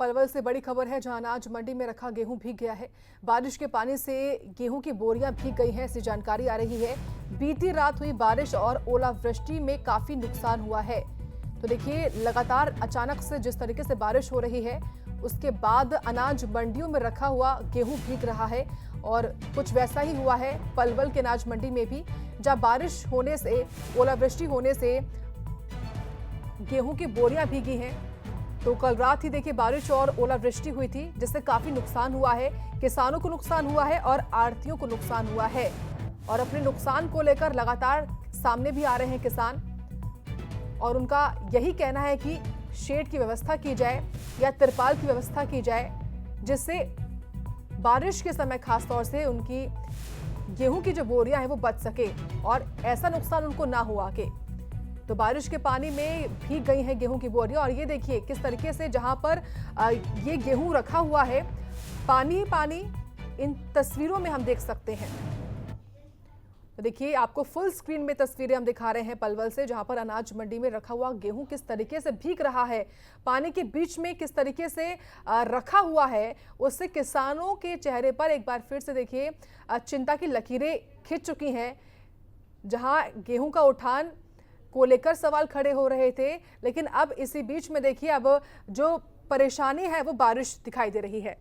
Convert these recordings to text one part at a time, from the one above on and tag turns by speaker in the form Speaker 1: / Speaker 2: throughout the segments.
Speaker 1: पलवल से बड़ी खबर है, जहां अनाज मंडी में रखा गेहूं भीग गया है। बारिश के पानी से गेहूं की बोरियां भीग गई हैं, ऐसी जानकारी आ रही है। बीती रात हुई बारिश और ओलावृष्टि में काफी नुकसान हुआ है। तो देखिए, लगातार अचानक से जिस तरीके से बारिश हो रही है, उसके बाद अनाज मंडियों में रखा हुआ गेहूं भीग रहा है। और कुछ वैसा ही हुआ है पलवल के अनाज मंडी में भी, जहां बारिश होने से, ओलावृष्टि होने से गेहूं की बोरियां भीगी हैं। तो कल रात ही देखिए बारिश और ओलावृष्टि हुई थी, जिससे काफी नुकसान हुआ है। किसानों को नुकसान हुआ है और आढ़तियों को नुकसान हुआ है। और अपने नुकसान को लेकर लगातार सामने भी आ रहे हैं किसान, और उनका यही कहना है कि शेड की व्यवस्था की जाए या तिरपाल की व्यवस्था की जाए, जिससे बारिश के समय खासतौर से उनकी गेहूं की जो बोरियां हैं वो बच सके और ऐसा नुकसान उनको ना हो आगे। तो बारिश के पानी में भीग गई हैं गेहूं की बोरियां, और ये देखिए किस तरीके से जहां पर ये गेहूं रखा हुआ है, पानी पानी इन तस्वीरों में हम देख सकते हैं। तो देखिए, आपको फुल स्क्रीन में तस्वीरें हम दिखा रहे हैं पलवल से, जहां पर अनाज मंडी में रखा हुआ गेहूं किस तरीके से भीग रहा है, पानी के बीच में किस तरीके से रखा हुआ है। उससे किसानों के चेहरे पर एक बार फिर से देखिए चिंता की लकीरें खिंच चुकी हैं। जहां गेहूं का उठान को लेकर सवाल खड़े हो रहे थे, लेकिन अब इसी बीच में देखिए अब जो परेशानी है वो बारिश दिखाई दे रही है।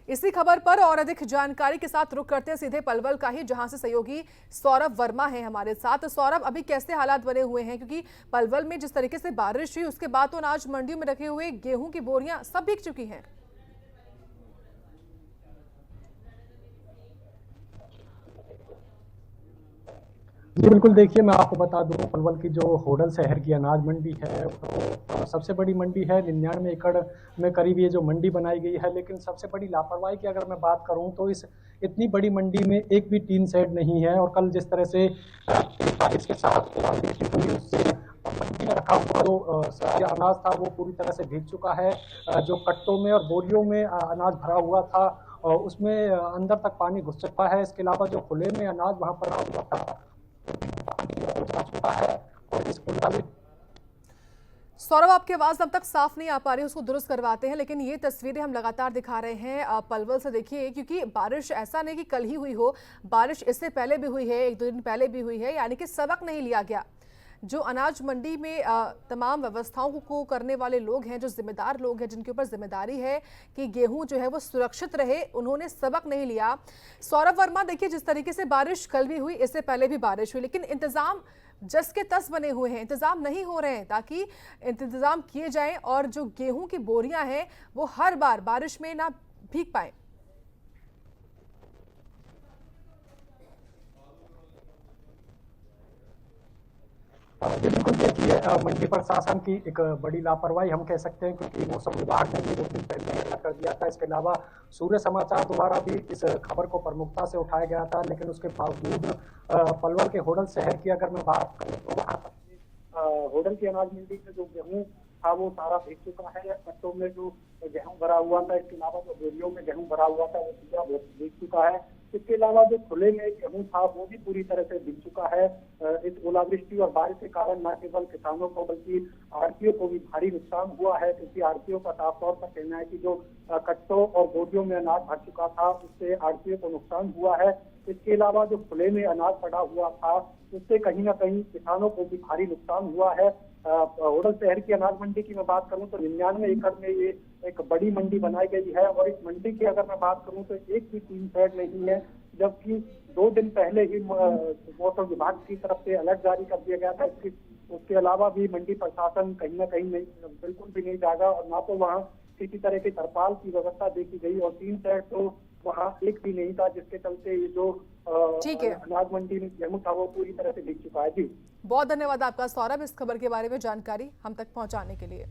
Speaker 1: इसी खबर पर और अधिक जानकारी के साथ रुख करते हैं सीधे पलवल का ही, जहां से सहयोगी सौरभ वर्मा है हमारे साथ। सौरभ, अभी कैसे हालात बने हुए हैं, क्योंकि पलवल में जिस तरीके से बारिश हुई उसके बाद तो अनाज मंडियों में रखे हुए गेहूं की बोरियां सब भीग चुकी हैं।
Speaker 2: जी बिल्कुल, देखिए मैं आपको बता दूं, पलवल की जो होडल शहर की अनाज मंडी है वो सबसे बड़ी मंडी है। 99 एकड़ में करीब ये जो मंडी बनाई गई है, लेकिन सबसे बड़ी लापरवाही की अगर मैं बात करूं तो इस इतनी बड़ी मंडी में एक भी टीन शेड नहीं है। और कल जिस तरह से बारिश के साथ उससे मंडी में रखा हुआ जो अनाज था वो पूरी तरह से भीग चुका है। जो कट्टों में और बोरियों में अनाज भरा हुआ था उसमें अंदर तक पानी घुस चुका है। इसके अलावा जो खुले में अनाज वहां पड़ा हुआ था जा चुका है। और इस
Speaker 1: सौरभ, आपकी आवाज अब तक साफ नहीं आ पा रही, उसको दुरुस्त करवाते हैं। लेकिन ये तस्वीरें हम लगातार दिखा रहे हैं पलवल से। देखिए, क्योंकि बारिश ऐसा नहीं कि कल ही हुई हो, बारिश इससे पहले भी हुई है, एक दो दिन पहले भी हुई है, यानी कि सबक नहीं लिया गया। जो अनाज मंडी में तमाम व्यवस्थाओं को करने वाले लोग हैं, जो जिम्मेदार लोग हैं, जिनके ऊपर जिम्मेदारी है कि गेहूं जो है वो सुरक्षित रहे, उन्होंने सबक नहीं लिया। सौरभ वर्मा, देखिए जिस तरीके से बारिश कल भी हुई, इससे पहले भी बारिश हुई, लेकिन इंतजाम जस के तस बने हुए हैं, इंतजाम नहीं हो रहे हैं ताकि इंतजाम किए जाएं और जो गेहूं की बोरियां हैं वो हर बार बारिश में ना भीग पाए।
Speaker 2: बिल्कुल, देखिए मंडी प्रशासन की एक बड़ी लापरवाही हम कह सकते हैं, क्योंकि मौसम विभाग ने भी 2 दिन पहले अलर्ट कर दिया था। इसके अलावा सूर्य समाचार द्वारा भी इस खबर को प्रमुखता से उठाया गया था, लेकिन उसके बावजूद पलवल के होडल शहर की अगर मैं बात करूं तो वहाँ होडल की अनाज मंडी में जो गेहूं था वो सारा भीग चुका है। कट्टों में जो गेहूं भरा हुआ था, इसके अलावा जो बोरियों में गेहूं भरा हुआ था वो पूरा भीग चुका है। इसके अलावा जो खुले में गेहूं था वो भी पूरी तरह से भीग चुका है। इस ओलावृष्टि और बारिश के कारण न केवल किसानों को बल्कि आढ़तियों को भी भारी नुकसान हुआ है, क्योंकि आढ़तियों का साफ तौर पर कहना है कि जो कट्टों और बोरियों में अनाज भर चुका था उससे आढ़तियों को नुकसान हुआ है। इसके अलावा जो खुले में अनाज पड़ा हुआ था उससे कहीं ना कहीं किसानों को भी भारी नुकसान हुआ है। होडल शहर की अनाज मंडी की मैं बात करूं तो 99 एकड़ में ये एक बड़ी मंडी बनाई गई है। और इस मंडी की अगर मैं बात करूं तो एक भी टीन शेड नहीं है, जबकि 2 दिन पहले ही मौसम विभाग की तरफ से अलर्ट जारी कर दिया गया था। उसके अलावा भी मंडी प्रशासन कहीं ना कहीं बिल्कुल भी नहीं जागा, और ना तो वहाँ किसी तरह की तरपाल की व्यवस्था देखी गई, और टीन शेड तो वहाँ एक भी नहीं था, जिसके चलते ये जो अनाज मंडी में गेहूं था वो पूरी तरह से भीग चुका है। जी,
Speaker 1: बहुत धन्यवाद आपका सौरभ, इस खबर के बारे में जानकारी हम तक पहुंचाने के लिए।